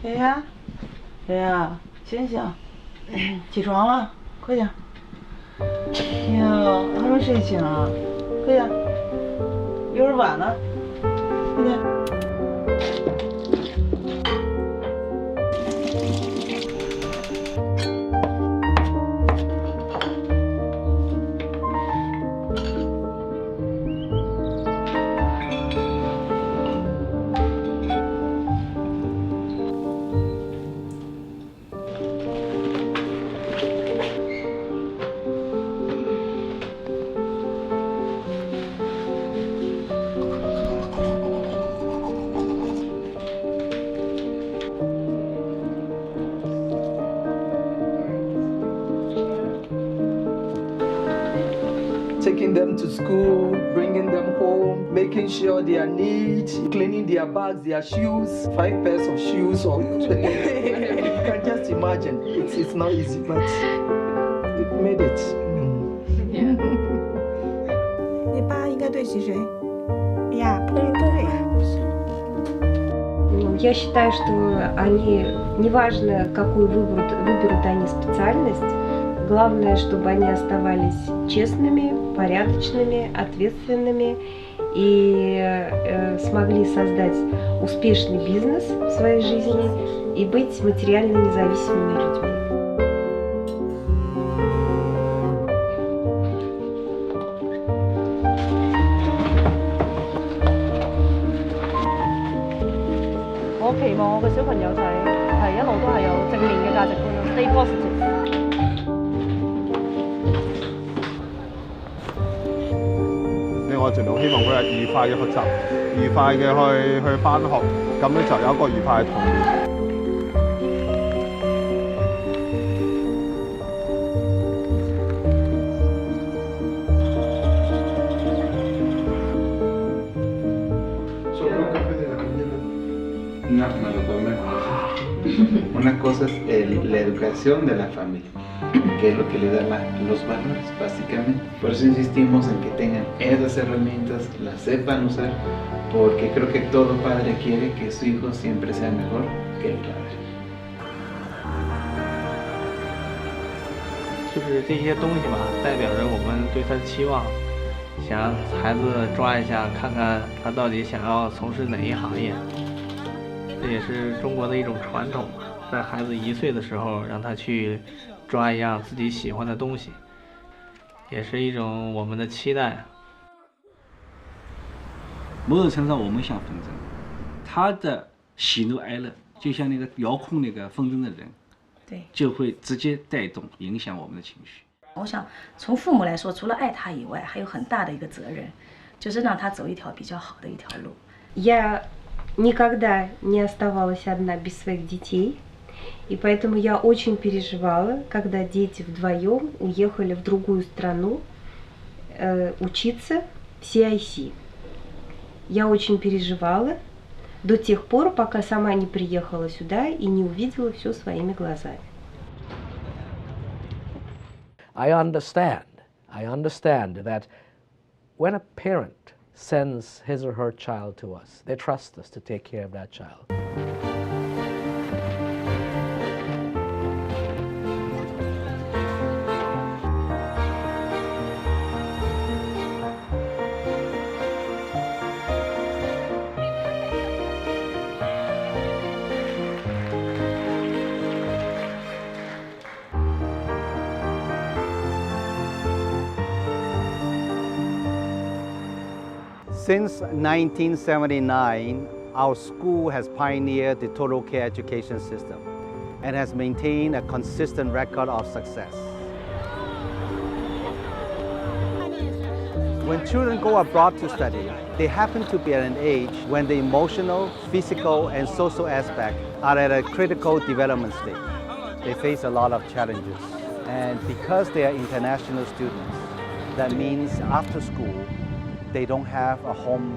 黑呀，黑呀，醒醒，起床了，快点。哎呀，还没睡醒啊，快点，一会儿晚了，快点。Taking them to school, bringing them home, making sure they are neat, cleaning their bags, their shoes, 5 pairs of shoes. Or you can just imagine. It's not easy, but it made it. Yeah. 你爸应该对齐谁？呀，不对。Я считаю, что они, неважно, какую выберут они специальность, главное, чтобы они оставались честными, порядочными, ответственными и смогли создать успешный бизнес в своей жизни и быть материально независимыми людьми. Я 期望我嘅小朋友係一路都係有正面嘅價值觀咯 ，stay positive。我盡量希望佢係愉快嘅學習，愉快嘅去返學，咁咧就有一個愉快嘅童年。No, no lo podemos conocer. Una cosa es la educación de la familia, que es lo que le da los valores, básicamente. Por eso insistimos en que tengan esas herramientas, las sepan usar, porque creo que todo padre quiere que su hijo siempre sea mejor que el padre. 就是这些东西吧，代表着我们对他的期望，想让孩子抓一下，看看他到底想要从事哪一行业。这也是中国的一种传统，在孩子1岁的时候，让他去抓一样自己喜欢的东西，也是一种我们的期待。某种程度上，我们像风筝，他的喜怒哀乐就像那个遥控那个风筝的人，对，就会直接带动影响我们的情绪。我想从父母来说，除了爱他以外，还有很大的一个责任，就是让他走一条比较好的一条路。Я никогда не оставалась одна без своих детей, и поэтому я очень переживала, когда дети вдвоем уехали в другую страну учиться в CIC. Я очень переживала до тех пор, пока сама не приехала сюда и не увидела все своими глазами. I understand that when a parent sends his or her child to us, they trust us to take care of that child. Since 1979, our school has pioneered the total care education system and has maintained a consistent record of success. When children go abroad to study, they happen to be at an age when the emotional, physical, and social aspects are at a critical development stage. They face a lot of challenges. And because they are international students, that means after school, they don't have a home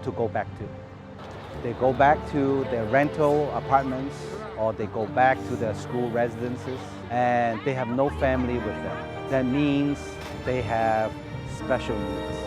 to go back to. They go back to their rental apartments or they go back to their school residences and they have no family with them. That means they have special needs.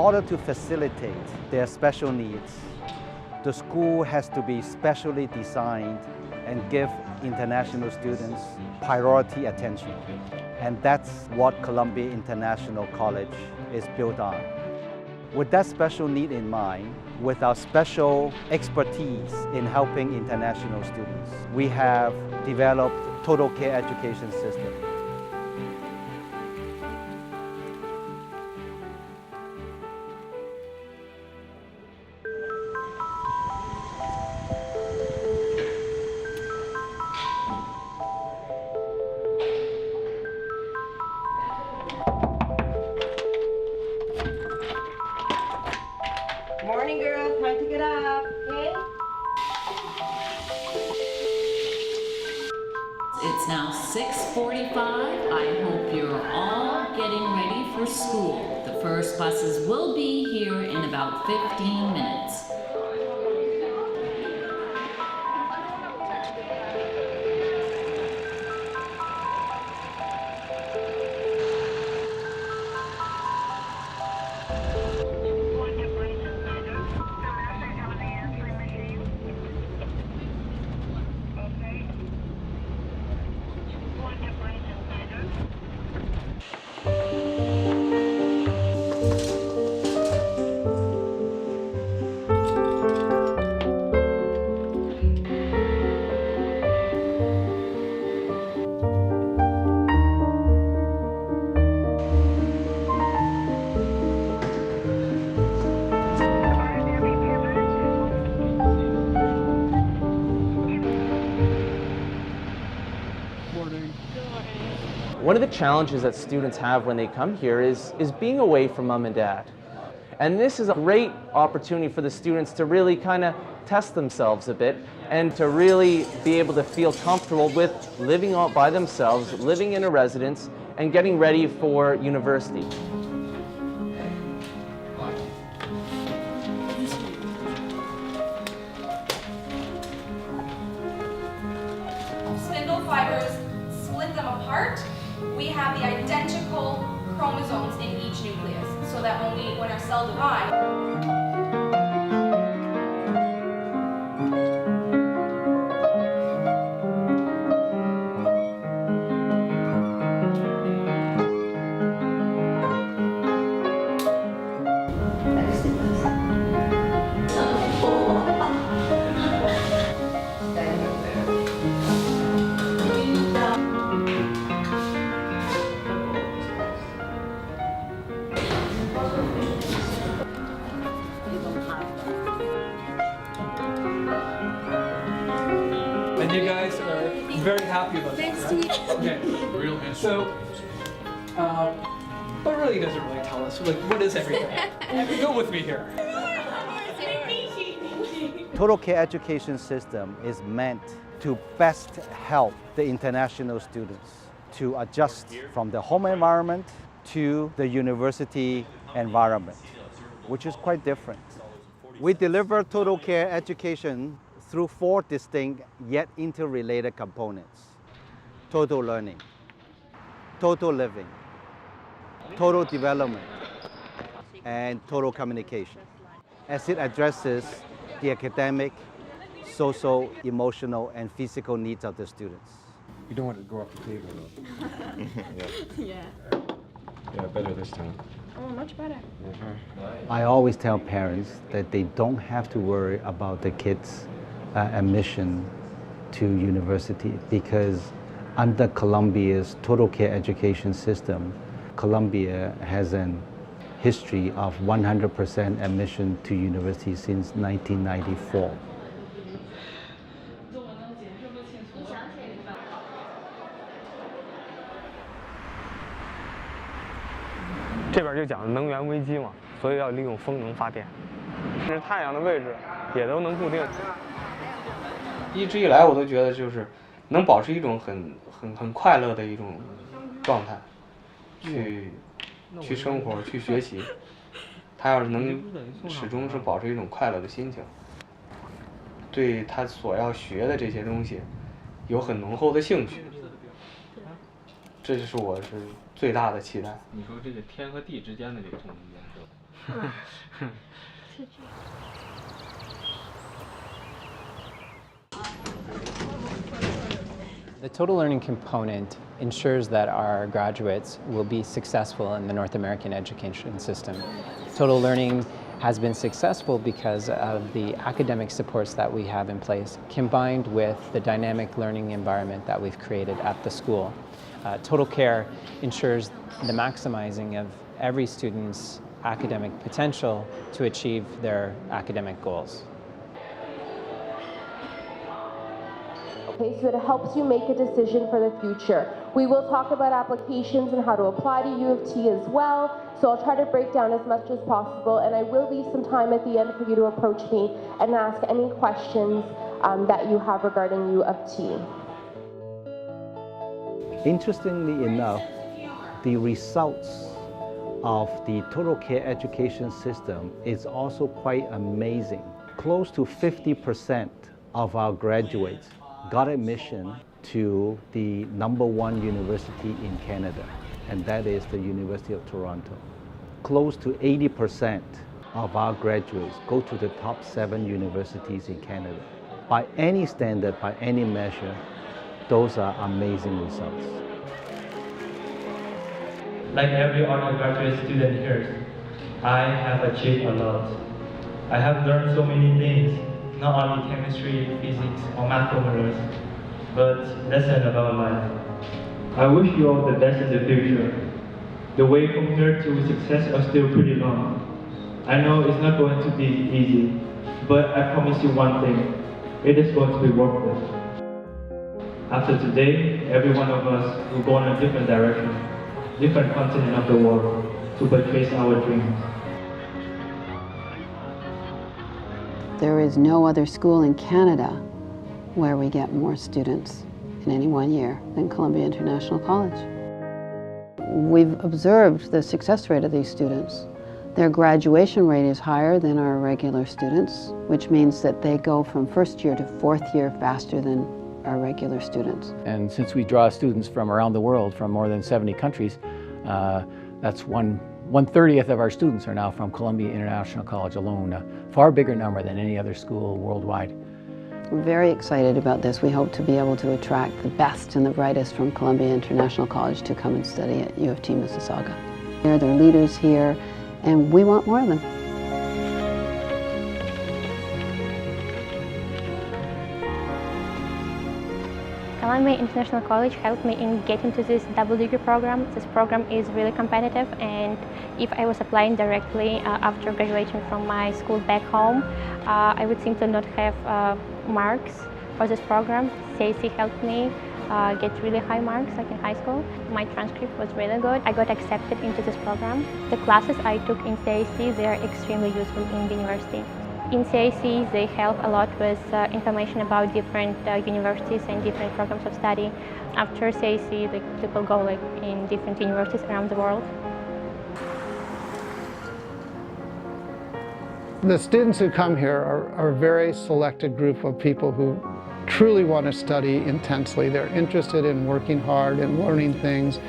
order to facilitate their special needs, the school has to be specially designed and give international students priority attention. And that's what Columbia International College is built on. With that special need in mind, with our special expertise in helping international students, we have developed total care education system. Morning, girls. Time to get up. Okay? It's now 6:45. I hope you're all getting ready for school. The first buses will be here in about 15 minutes. One of the challenges that students have when they come here is being away from mom and dad. And this is a great opportunity for the students to really kind of test themselves a bit and to really be able to feel comfortable with living out by themselves, living in a residence, and getting ready for university. Spindle fibers split them apart. We have the identical chromosomes in each nucleus, so that when our cell divides, And you guys are very happy about that, right? Okay. Real answer. So, but really doesn't really tell us, like, what is everything? Go with me here. Total care education system is meant to best help the international students to adjust from the home environment to the university environment, which is quite different. We deliver total care education through 4 distinct yet interrelated components: total learning, total living, total development, and total communication, as it addresses the academic, social, emotional, and physical needs of the students. You don't want to go off the table though. yeah. Yeah, better this time. Oh, much better. I always tell parents that they don't have to worry about the kids' admission to university, because under Columbia's total care education system, Columbia has an history of 100% admission to university since 1994.这边就讲能源危机嘛，所以要利用风能发电。是太阳的位置也都能固定。一直以来我都觉得就是能保持一种很快乐的一种状态，去生活去学习。他要是能始终是保持一种快乐的心情，对他所要学的这些东西有很浓厚的兴趣，这就是我是最大的期待。你说这个天和地之间的这个中间是吧？ The total learning component ensures that our graduates will be successful in the North American education system. Total learning has been successful because of the academic supports that we have in place, combined with the dynamic learning environment that we've created at the school. Total Care ensures the maximizing of every student's academic potential to achieve their academic goals. Okay, so it helps you make a decision for the future. We will talk about applications and how to apply to U of T as well, so I'll try to break down as much as possible, and I will leave some time at the end for you to approach me and ask any questions that you have regarding U of T. Interestingly enough, the results of the total care education system is also quite amazing. Close to 50% of our graduates got admission to the #1 university in Canada, and that is the University of Toronto. Close to 80% of our graduates go to the top 7 universities in Canada. By any standard, by any measure, those are amazing results. Like every undergraduate student here, I have achieved a lot. I have learned so many things, not only chemistry, physics, or math formulas, but lessons about life. I wish you all the best in the future. The way from here to success are still pretty long. I know it's not going to be easy, but I promise you one thing, it is going to be worth it. After today, every one of us will go in a different direction, different continent of the world, to purchase our dreams. There is no other school in Canada where we get more students in any one year than Columbia International College. We've observed the success rate of these students. Their graduation rate is higher than our regular students, which means that they go from first year to fourth year faster than our regular students. And since we draw students from around the world, from more than 70 countries, that's 1/30 of our students are now from Columbia International College alone, a far bigger number than any other school worldwide. We're very excited about this. We hope to be able to attract the best and the brightest from Columbia International College to come and study at U of T Mississauga. They're leaders here, and we want more of them. Columbia International College helped me in getting to this double degree program. This program is really competitive, and if I was applying directly after graduating from my school back home, I would simply not have marks for this program. CAC helped me get really high marks like in high school. My transcript was really good. I got accepted into this program. The classes I took in CAC, they are extremely useful in the university. In CAC, they help a lot with information about different universities and different programs of study. After CAC, the people go like in different universities around the world. The students who come here are a very selected group of people who truly want to study intensely. They're interested in working hard and learning things,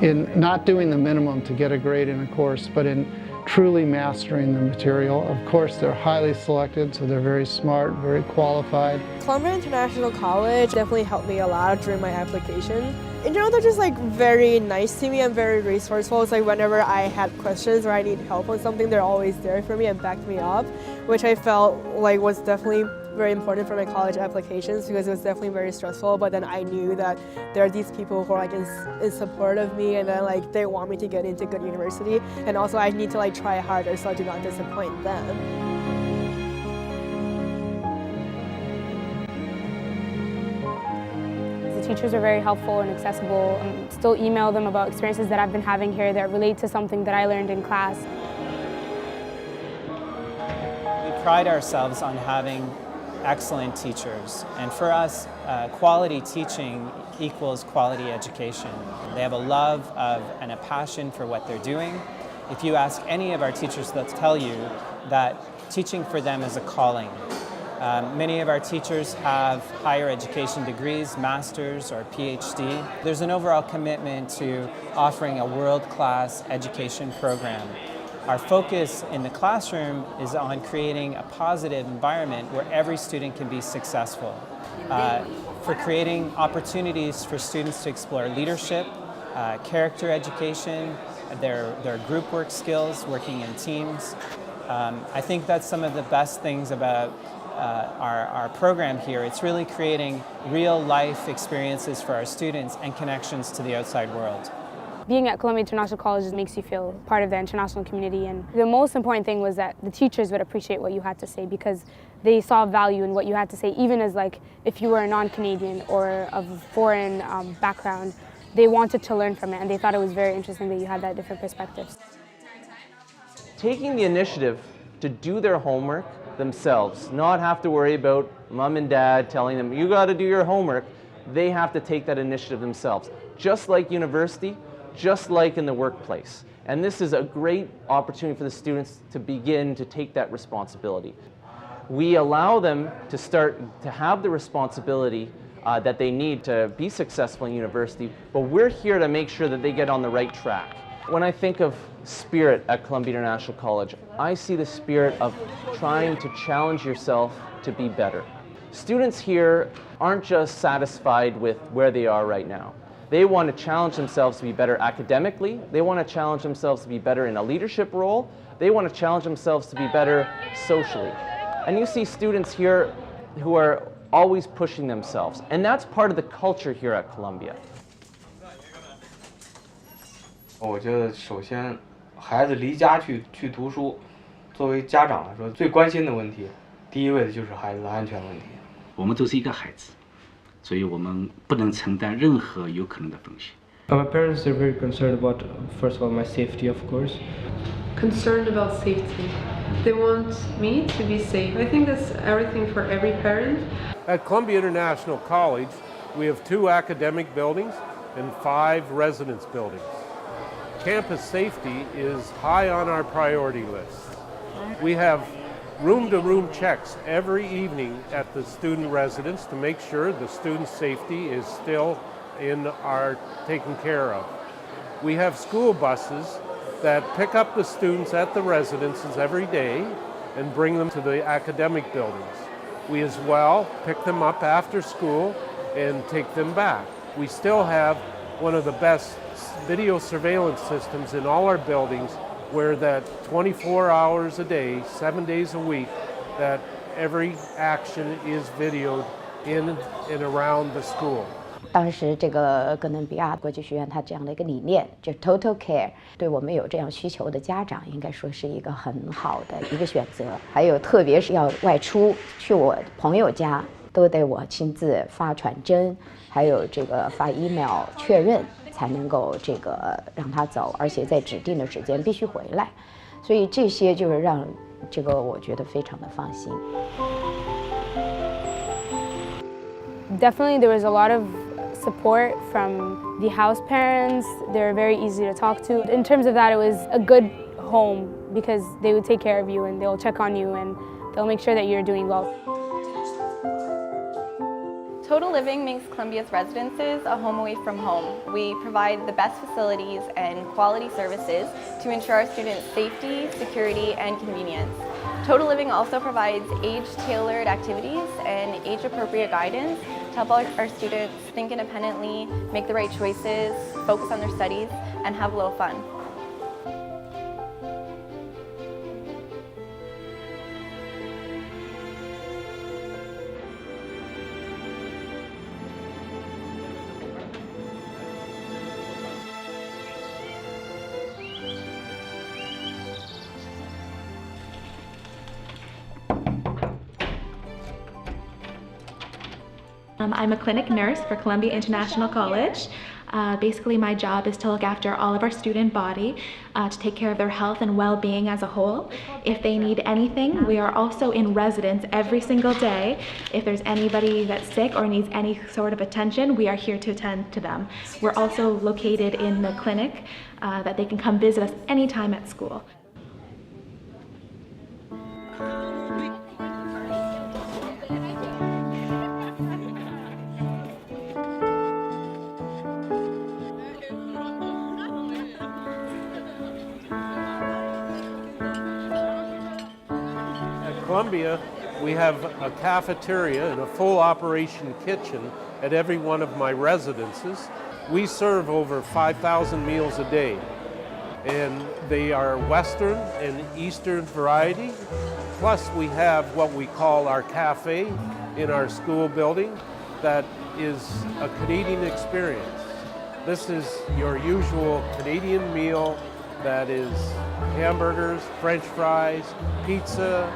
in not doing the minimum to get a grade in a course, but in truly mastering the material. Of course, they're highly selected, so they're very smart, very qualified. Columbia International College definitely helped me a lot during my application. In general, they're just like very nice to me and very resourceful. It's like whenever I had questions or I need help on something, they're always there for me and backed me up, which I felt like was definitely very important for my college applications because it was definitely very stressful. But then I knew that there are these people who are like in support of me, and then like they want me to get into good university, and also I need to like try harder so I do not disappoint them. The teachers are very helpful and accessible. Still email them about experiences that I've been having here that relate to something that I learned in class. We pride ourselves on having excellent teachers, and for us, quality teaching equals quality education. They have a love of and a passion for what they're doing. If you ask any of our teachers, they'll tell you that teaching for them is a calling. Many of our teachers have higher education degrees, master's or PhD. There's an overall commitment to offering a world-class education program. Our focus in the classroom is on creating a positive environment where every student can be successful. For creating opportunities for students to explore leadership, character education, their group work skills, working in teams. I think that's some of the best things about our program here. It's really creating real life experiences for our students and connections to the outside world. Being at Columbia International College makes you feel part of the international community, and the most important thing was that the teachers would appreciate what you had to say because they saw value in what you had to say, even as like if you were a non-Canadian or of a foreign background. They wanted to learn from it and they thought it was very interesting that you had that different perspectives. Taking the initiative to do their homework themselves, not have to worry about mom and dad telling them, you got to do your homework. They have to take that initiative themselves, just like university, just like in the workplace. And this is a great opportunity for the students to begin to take that responsibility. We allow them to start to have the responsibility that they need to be successful in university, but we're here to make sure that they get on the right track. When I think of spirit at Columbia International College, I see the spirit of trying to challenge yourself to be better. Students here aren't just satisfied with where they are right now. They want to challenge themselves to be better academically. They want to challenge themselves to be better in a leadership role. They want to challenge themselves to be better socially. And you see students here who are always pushing themselves. And that's part of the culture here at Columbia. 我觉得首先孩子离家去读书，作为家长来说最关心的问题，第一位的就是孩子的安全问题。我们都是一个孩子，所以我们不能承担任何有可能的风险。My parents are very concerned about, first of all, my safety, of course. Concerned about safety. They want me to be safe. I think that's everything for every parent. At Columbia International College, we have 2 academic buildings and 5 residence buildings. Campus safety is high on our priority list. We have room-to-room checks every evening at the student residence to make sure the student safety is still taken care of. We have school buses that pick up the students at the residences every day and bring them to the academic buildings. We as well pick them up after school and take them back. We still have one of the best video surveillance systems in all our buildings where that 24 hours a day, 7 days a week, that every action is videoed in and around the school. 当时这个哥伦比亚国际学院它这样的一个理念，就 total care， 对我们有这样需求的家长，应该说是一个很好的一个选择。还有特别是要外出去我朋友家，都得我亲自发传真，还有这个发 email 确认，才能够这个让他走，而且在指定的时间必须回来。所以这些就是让这个我觉得非常的放心。Definitely, there was a lot of support from the house parents. They were very easy to talk to. In terms of that, it was a good home because they would take care of you and they'll check on you and they'll make sure that you're doing well. Total Living makes Columbia's residences a home away from home. We provide the best facilities and quality services to ensure our students' safety, security, and convenience. Total Living also provides age-tailored activities and age-appropriate guidance to help our students think independently, make the right choices, focus on their studies, and have a little fun. I'm a clinic nurse for Columbia International College. Basically, my job is to look after all of our student body, to take care of their health and well-being as a whole. If they need anything, we are also in residence every single day. If there's anybody that's sick or needs any sort of attention, we are here to attend to them. We're also located in the clinic that they can come visit us anytime at school. Columbia, we have a cafeteria and a full operation kitchen at every one of my residences. We serve over 5,000 meals a day, and they are Western and Eastern variety. Plus we have what we call our cafe in our school building that is a Canadian experience. This is your usual Canadian meal that is hamburgers, French fries, pizza,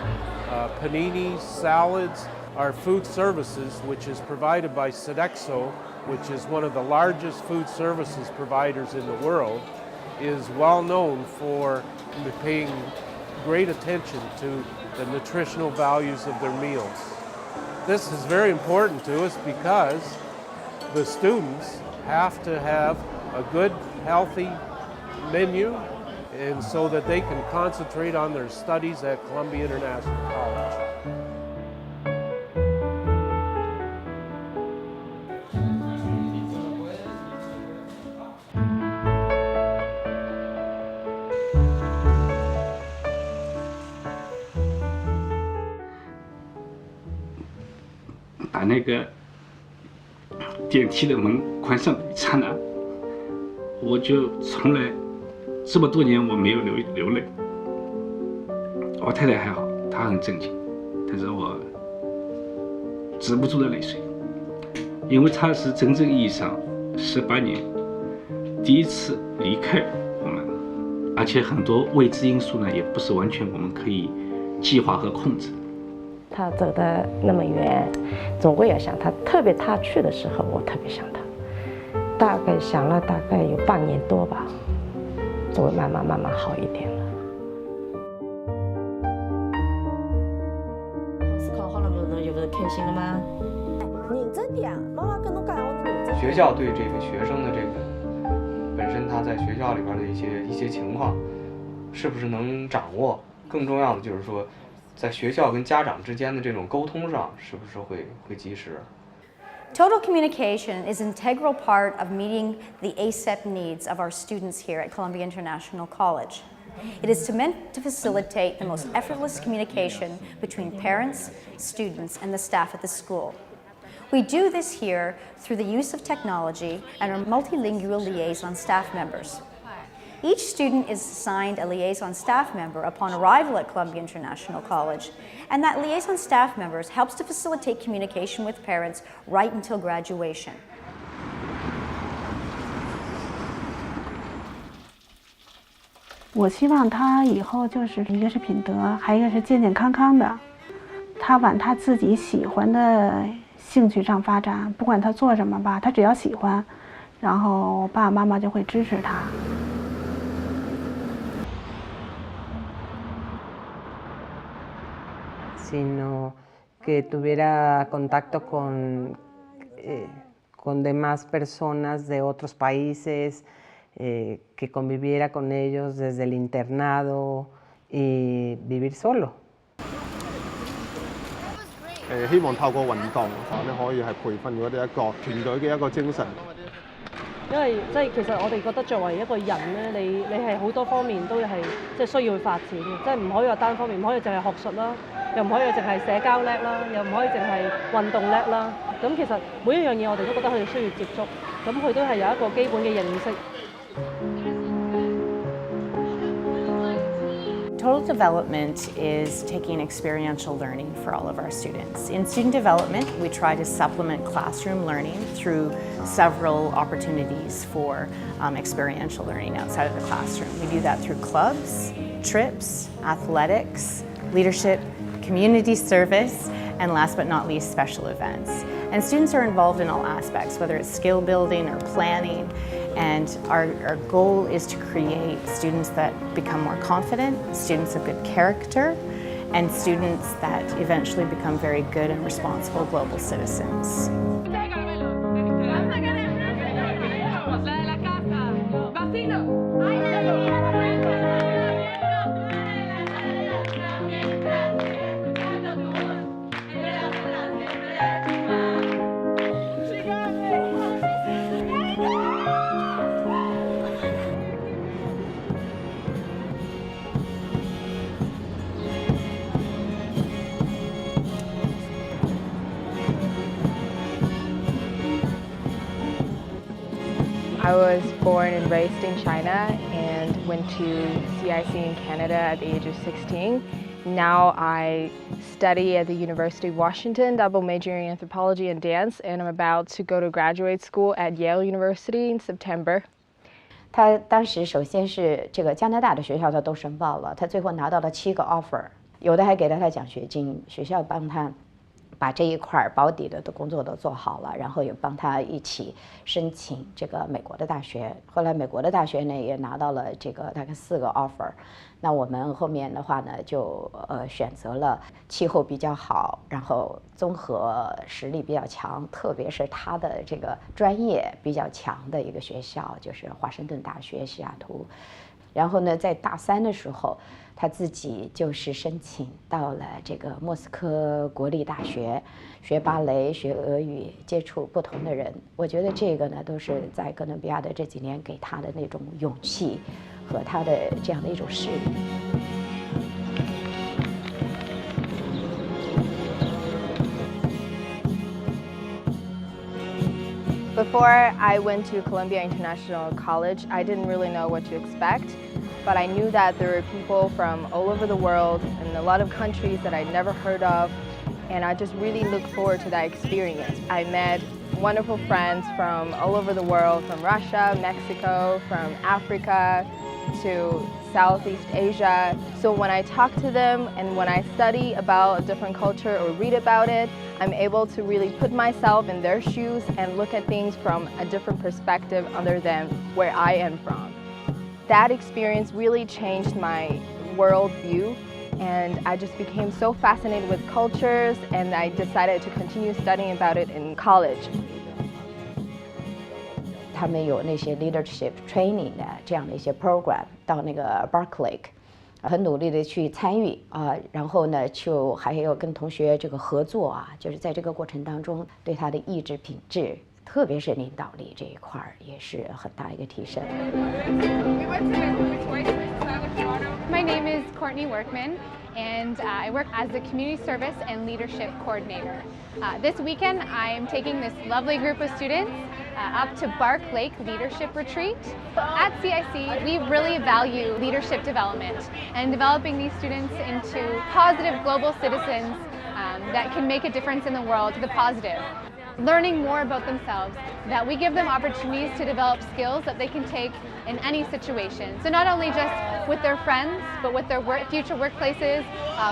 paninis, salads. Our food services, which is provided by Cicsoge, which is one of the largest food services providers in the world, is well known for paying great attention to the nutritional values of their meals. This is very important to us because the students have to have a good, healthy menu, and so that they can concentrate on their studies at Columbia International College.把那个电梯的门关上的一刹那，我就从来这么多年我没有流泪。我太太还好，她很正经，但是我止不住的泪水，因为她是真正意义上18年第一次离开我们，而且很多未知因素呢，也不是完全我们可以计划和控制。他走的那么远，总归要想他。特别他去的时候，我特别想他。大概想了大概有半年多吧，就会慢慢好一点了。思考好了没有？有没有开心了吗？认真点，妈妈跟侬讲，我认真。学校对这个学生的这个本身他在学校里边的一些情况，是不是能掌握？更重要的就是说，在学校跟家长之间的这种沟通上，是不是会及时？ Total communication is an integral part of meeting the ASEP needs of our students here at Columbia International College. It is meant to facilitate the most effortless communication between parents, students, and the staff at the school. We do this here through the use of technology and our multilingual liaison staff members. Each student is assigned a liaison staff member upon arrival at Columbia International College, and that liaison staff member helps to facilitate communication with parents right until graduation. 我希望他以后就是一个是品德，还有一个是健健康康的。他往他自己喜欢的兴趣上发展，不管他做什么吧，他只要喜欢，然后爸爸妈妈就会支持他。 sino que tuviera contacto con demás personas de otros países, que conviviera con ellos desde el internado y vivir solo. 希望透過運動咧，可以係培訓佢哋一個團隊嘅一個精神。因為其實我哋覺得作為一個人咧，你係好多方面都係需要去發展嘅，唔可以話單方面，唔可以淨係學術啦，又唔可以淨係社交叻啦，又唔可以淨係運動叻啦。咁其實每一樣嘢我哋都覺得佢哋需要接觸，咁佢都係有一個基本嘅認識。 Total development is taking experiential learning for all of our students. In student development, we try to supplement classroom learning through several opportunities for experiential learning outside of the classroom. We do that through clubs, trips, athletics, leadership, community service, and last but not least, special events. And students are involved in all aspects, whether it's skill building or planning. And our goal is to create students that become more confident, students of good character, and students that eventually become very good and responsible global citizens. I was born and raised in China and went to CIC in Canada at the age of 16. Now I study at the University of Washington, double majoring in anthropology and dance, and I'm about to go to graduate school at Yale University in September. 他当时首先是这个加拿大的学校他都申报了，他最后拿到了7个 offer， 有的还给了他奖学金，学校帮他把这一块保底的工作都做好了，然后也帮他一起申请这个美国的大学。后来美国的大学呢也拿到了这个大概4个 offer。那我们后面的话呢就选择了气候比较好，然后综合实力比较强，特别是他的这个专业比较强的一个学校，就是华盛顿大学西雅图。然后呢，在大3的时候，他自己就是申请到了这个莫斯科国立大学，学芭蕾、学俄语，接触不同的人。我觉得这个呢，都是在哥伦比亚的这几年给他的那种勇气和他的这样的一种势力。Before I went to Columbia International College, I didn't really know what to expect, but I knew that there were people from all over the world and a lot of countries that I'd never heard of, and I just really looked forward to that experience. I met wonderful friends from all over the world, from Russia, Mexico, from Africa to Southeast Asia. So when I talk to them and when I study about a different culture or read about it, I'm able to really put myself in their shoes and look at things from a different perspective other than where I am from. That experience really changed my worldview, and I just became so fascinated with cultures, and I decided to continue studying about it in college. 他们有那些 leadership training 的这样的一些 program， 到那个 Berkeley， 很努力的去参与啊，然后呢，就还有跟同学这个合作啊，就是在这个过程当中，对他的意志品质，特别是领导力这一块儿，也是很大一个提升。My name is Courtney Workman, and I work as the Community Service and Leadership Coordinator. This weekend, I am taking this lovely group of students up to Bark Lake Leadership Retreat. At CIC, we really value leadership development and developing these students into positive global citizens that can make a difference in the world to the positive. Learning more about themselves, that we give them opportunities to develop skills that they can take in any situation. So not only just with their friends, but with their future workplaces,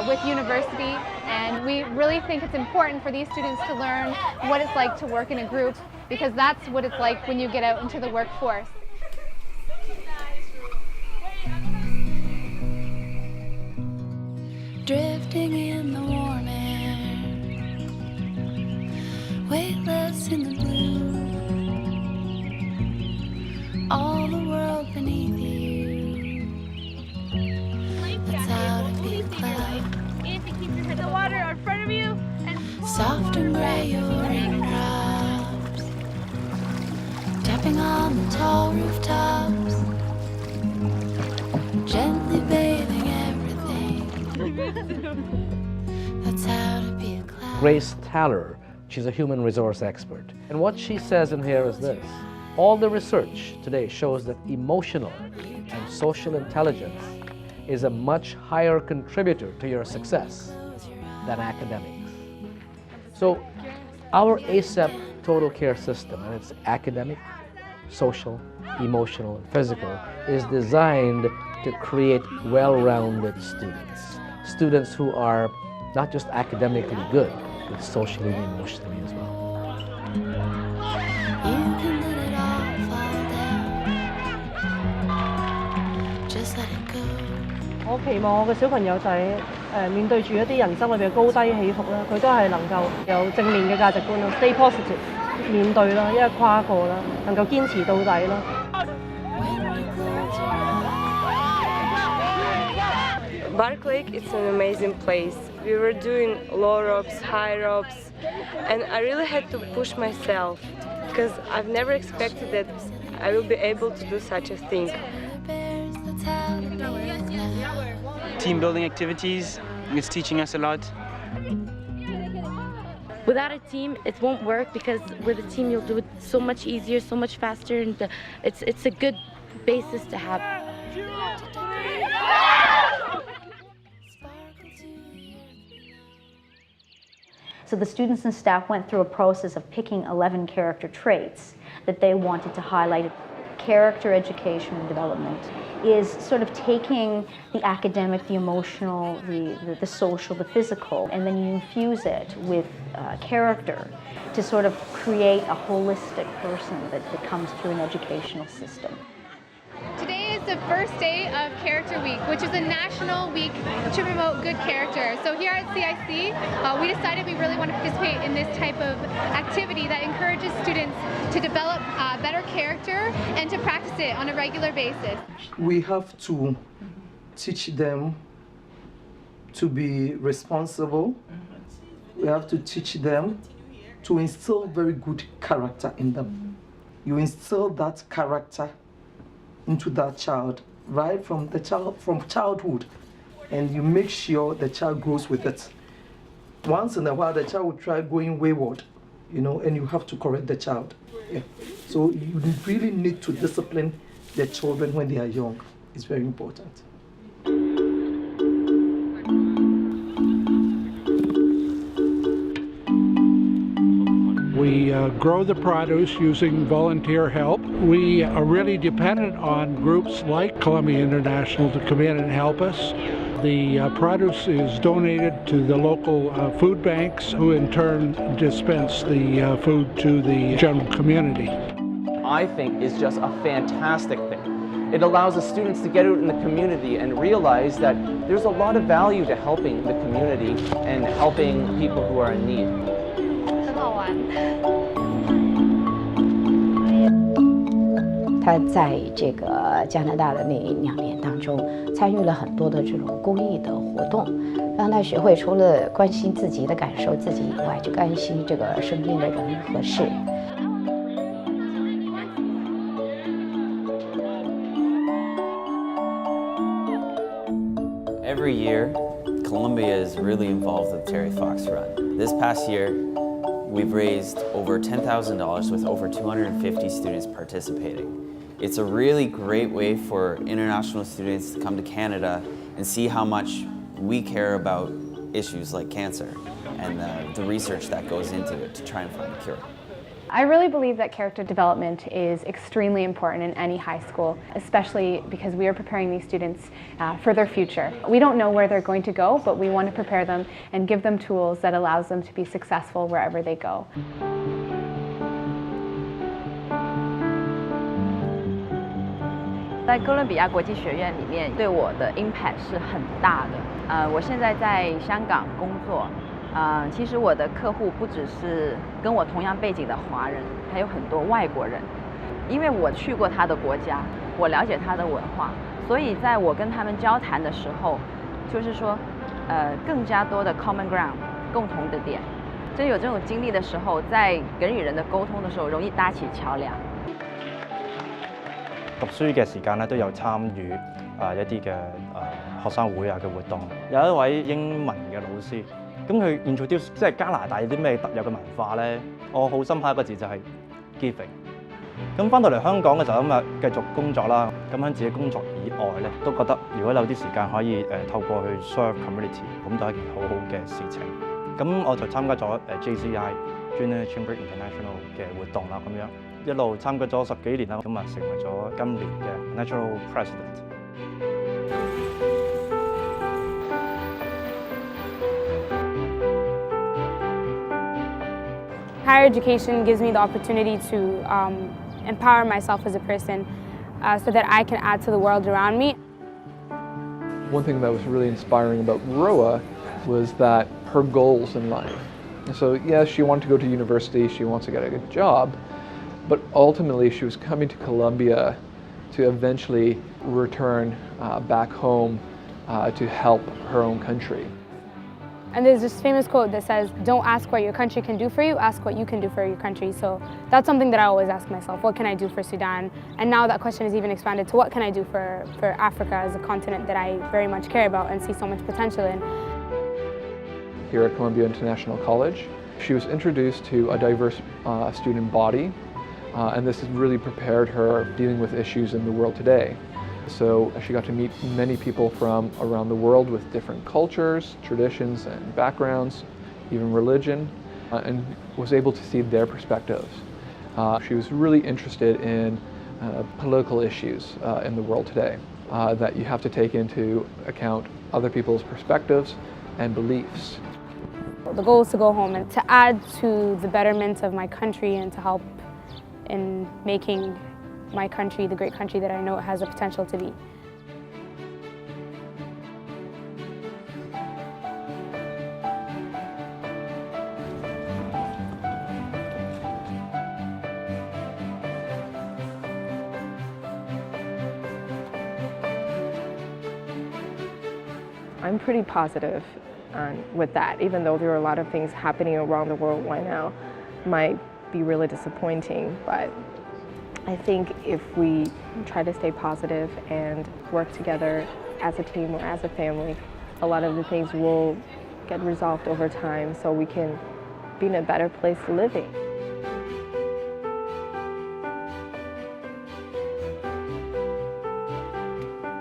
with university. And we really think it's important for these students to learn what it's like to work in a group, because that's what it's like when you get out into the workforce. Drifting in the warm air, weightless in the blue, all the world beneath you. That's how to be a cloud. The water in front of you. Soft and gray, your raindrops, tapping on the tall rooftops, gently bathing everything. That's how to be a cloud. Grace Taylor, she's a human resource expert. And what she says in here is this: all the research today shows that emotional and social intelligence is a much higher contributor to your success than academics. So our ACEP total care system, and it's academic, social, emotional, and physical, is designed to create well-rounded students. Students who are not just academically good, but socially and emotionally as well. You can let it all fall down. Just let it go. 我期望我嘅小朋友仔面對住一啲人生裏邊嘅高低起伏啦，佢都係能夠有正面嘅價值觀啦 ，stay positive 面對啦，一日跨過啦，能夠堅持到底啦。Bark Lake, it's an amazing place. We were doing low ropes, high ropes, and I really had to push myself because I've never expected that I will be able to do such a thing. Team building activities, it's teaching us a lot. Without a team, it won't work because with a team, you'll do it so much easier, so much faster, and it's a good basis to have. So the students and staff went through a process of picking 11 character traits that they wanted to highlight. Character education and development is sort of taking the academic, the emotional, the social, the physical, and then you infuse it with character to sort of create a holistic person that comes through an educational system. Today is the first day of Character Week, which is a national week to promote good character. So here at CIC, we decided we really want to participate in this type of activity that encourages students to develop better character and to practice it on a regular basis. We have to teach them to be responsible. We have to teach them to instill very good character in them. You instill that character into that child right from childhood, and you make sure the child grows with it. Once in a while the child will try going wayward, and you have to correct the child. Yeah. So you really need to discipline the children when they are young. It's very important. We grow the produce using volunteer help. We are really dependent on groups like Columbia International to come in and help us. The produce is donated to the local food banks, who in turn dispense the food to the general community. I think is just a fantastic thing. It allows the students to get out in the community and realize that there's a lot of value to helping the community and helping people who are in need. 他在这个加拿大的那2年当中，参与了很多的这种公益的活动，让他学会除了关心自己的感受自己以外，就关心这个身边的人和事。Every year, Columbia is really involved with Terry Fox Run. This past year, we've raised over $10,000 with over 250 students participating. It's a really great way for international students to come to Canada and see how much we care about issues like cancer and the research that goes into it to try and find a cure. I really believe that character development is extremely important in any high school, especially because we are preparing these students for their future. We don't know where they're going to go, but we want to prepare them and give them tools that allows them to be successful wherever they go. 在哥伦比亚国际学院里面，对我的 impact 是很大的。我现在在香港工作。其实我的客户不只是跟我同样背景的华人，还有很多外国人。因为我去过他的国家，我了解他的文化，所以在我跟他们交谈的时候，就是说，更加多的 common ground 共同的点。真有这种经历的时候，在人与人的沟通的时候，容易搭起橋梁。讀書嘅時間咧，都有參與一啲嘅學生會嘅活動。有一位英文嘅老師。 咁佢 introduce 即係加拿大有啲咩特有嘅文化咧？我好深刻一個字就係 giving。咁翻到嚟香港嘅時候咁啊，繼續工作啦。咁喺自己工作以外咧，都覺得如果有啲時間可以透過去 serve community， 咁都係一件好好嘅事情。咁我就參加咗JCI Junior Chamber International 嘅活動啦，咁樣一路參加咗10幾年啦，咁啊成為咗今年嘅 National President。 Higher education gives me the opportunity to empower myself as a person so that I can add to the world around me. One thing that was really inspiring about Roa was that her goals in life. So yes, she wanted to go to university, she wants to get a good job, but ultimately she was coming to Columbia to eventually return back home to help her own country. And there's this famous quote that says, don't ask what your country can do for you, ask what you can do for your country. So that's something that I always ask myself, what can I do for Sudan? And now that question is even expanded to what can I do for Africa as a continent that I very much care about and see so much potential in. Here at Columbia International College, She was introduced to a diverse student body, and this has really prepared her dealing with issues in the world today. So she got to meet many people from around the world with different cultures, traditions, and backgrounds, even religion, and was able to see their perspectives. She was really interested in political issues in the world today, that you have to take into account other people's perspectives and beliefs. The goal is to go home and to add to the betterment of my country and to help in making my country the great country that I know it has the potential to be. I'm pretty positive with that, even though there are a lot of things happening around the world right now. Might be really disappointing, but I think if we try to stay positive and work together as a team or as a family, a lot of the things will get resolved over time so we can be in a better place to live in.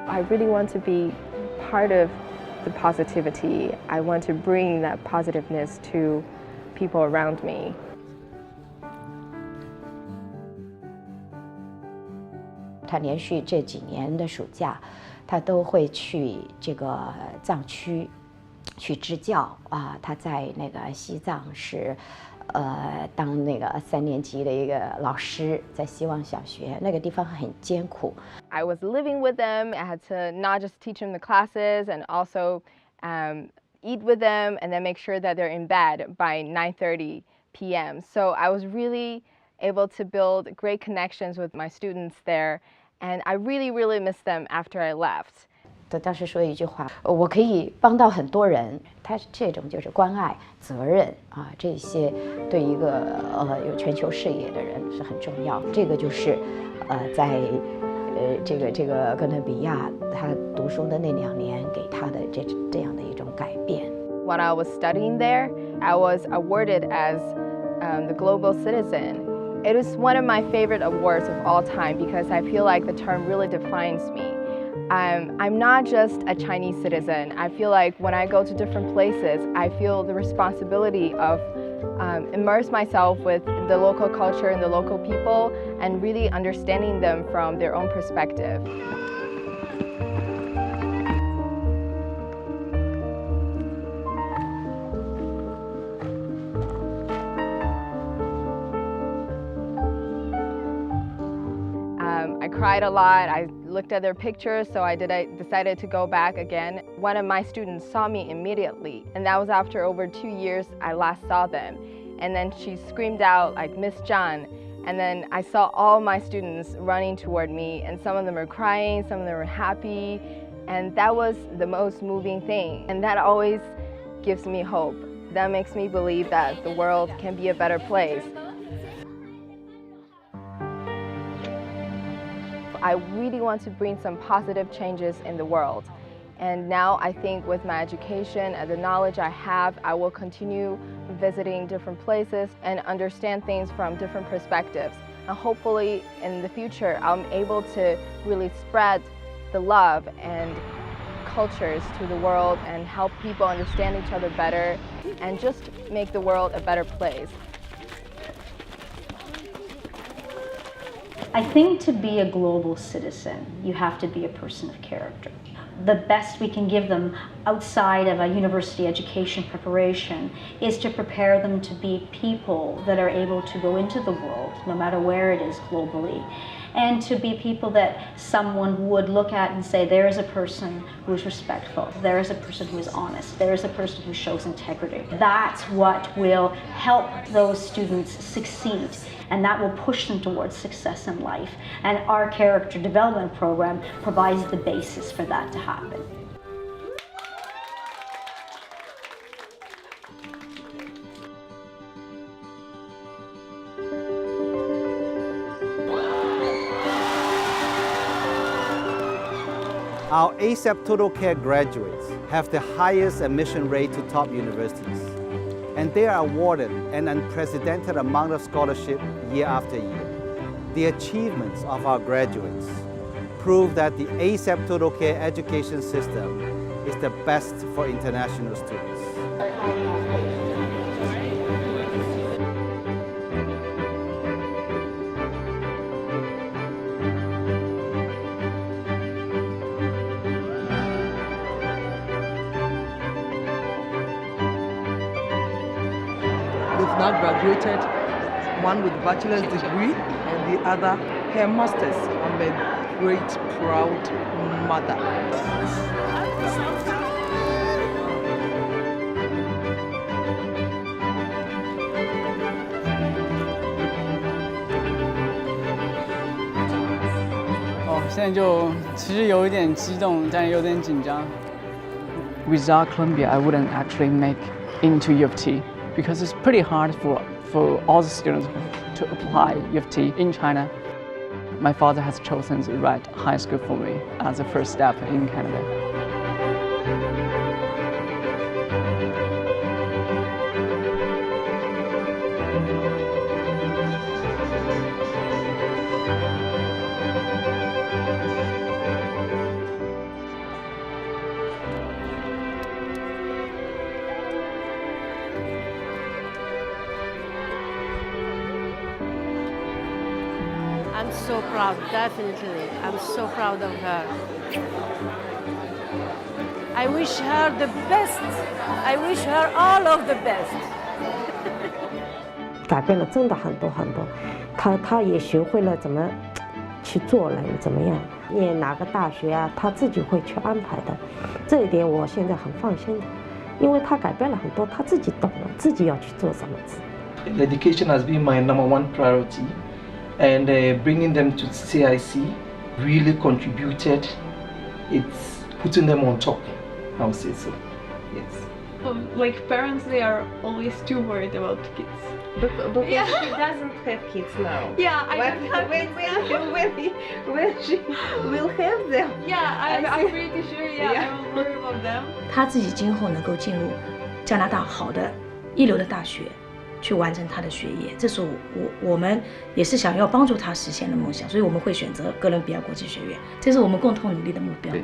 I really want to be part of the positivity. I want to bring that positiveness to people around me. 他连续这几年的暑假，他都会去这个藏区去支教啊。他在那个西藏是当那个3年级的一个老师，在希望小学那个地方很艰苦。I was living with them. I had to not just teach them the classes and also eat with them and then make sure that they're in bed by 9:30 p.m. So I was really able to build great connections with my students there, and I really, really miss them after I left. 他当时说一句话：“我可以帮到很多人。”他这种就是关爱、责任啊，这些对一个有全球视野的人是很重要。这个就是在这个哥伦比亚他读书的那2年给他的这样的一种改变。When I was studying there, I was awarded as the Global Citizen. It was one of my favorite awards of all time because I feel like the term really defines me. I'm not just a Chinese citizen. I feel like when I go to different places, I feel the responsibility of immerse myself with the local culture and the local people and really understanding them from their own perspective. I cried a lot. I looked at their pictures, so I decided to go back again. One of my students saw me immediately, and that was after over 2 years I last saw them. And then she screamed out like, "Miss John." And then I saw all my students running toward me, and some of them were crying, some of them were happy, and that was the most moving thing. And that always gives me hope. That makes me believe that the world can be a better place. I really want to bring some positive changes in the world. And now I think with my education and the knowledge I have, I will continue visiting different places and understand things from different perspectives. And hopefully in the future, I'm able to really spread the love and cultures to the world and help people understand each other better and just make the world a better place. I think to be a global citizen, you have to be a person of character. The best we can give them outside of a university education preparation is to prepare them to be people that are able to go into the world, no matter where it is globally, and to be people that someone would look at and say, there is a person who is respectful, there is a person who is honest, there is a person who shows integrity. That's what will help those students succeed, and that will push them towards success in life. And our character development program provides the basis for that to happen. Our ASAP Total Care graduates have the highest admission rate to top universities. and they are awarded an unprecedented amount of scholarship year after year. The achievements of our graduates prove that the ASAP Total Care education system is the best for international students. They've now graduated, one with a bachelor's degree and the other her master's. I'm a great, proud mother. Without Columbia, I wouldn't actually make into U of T because it's pretty hard for all the students to apply U of T in China. My father has chosen the right high school for me as the first step in Canada. I'm so proud, definitely. I'm so proud of her. I wish her the best. I wish her all of the best. 改变了真的很多很多，他也学会了怎么去做人，怎么样念哪个大学啊，他自己会去安排的。这一点我现在很放心的，因为他改变了很多，他自己懂了，自己要去做什么。Education has been my #1 priority. And bringing them to CIC really contributed. It's putting them on top, I would say so, yes. Like parents, they are always too worried about kids. Because she doesn't have kids now. Yeah, I don't have when she will have them. Yeah, I'm pretty sure, I will worry about them. 他自己今后能够进入加拿大好的一流的大学。去完成他的学业，这是我们也是想要帮助他实现的梦想，所以我们会選擇哥倫比亞國際學院，這是我們共同努力的目標。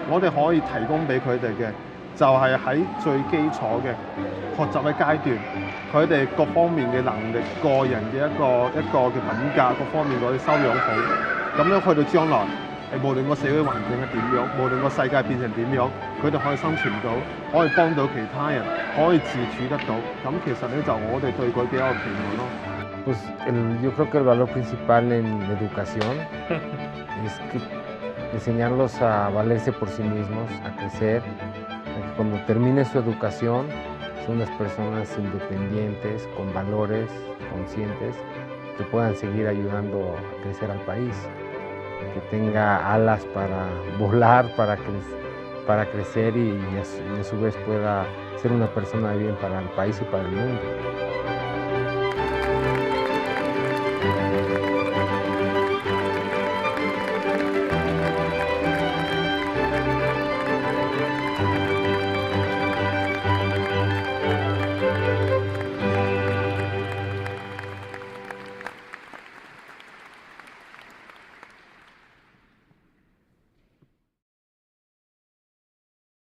我哋可以提供俾佢哋嘅，就係喺最基礎嘅學習嘅階段，佢哋各方面嘅能力、個人嘅一個嘅品格，各方面嗰啲修養好，咁樣去到將來，無論個社會環境係點樣，無論個世界變成點樣，佢哋可以生存到，可以幫到其他人，可以自處得到。咁其實咧就我哋對佢嘅一個期望咯。Pues yo creo que el valor principal en la educación es que enseñarlos a valerse por sí mismos, a crecer, a que cuando termine su educación son unas personas independientes, con valores, conscientes, que puedan seguir ayudando a crecer al país. Que tenga alas para volar, para crecer y a su vez pueda ser una persona de bien para el país y para el mundo.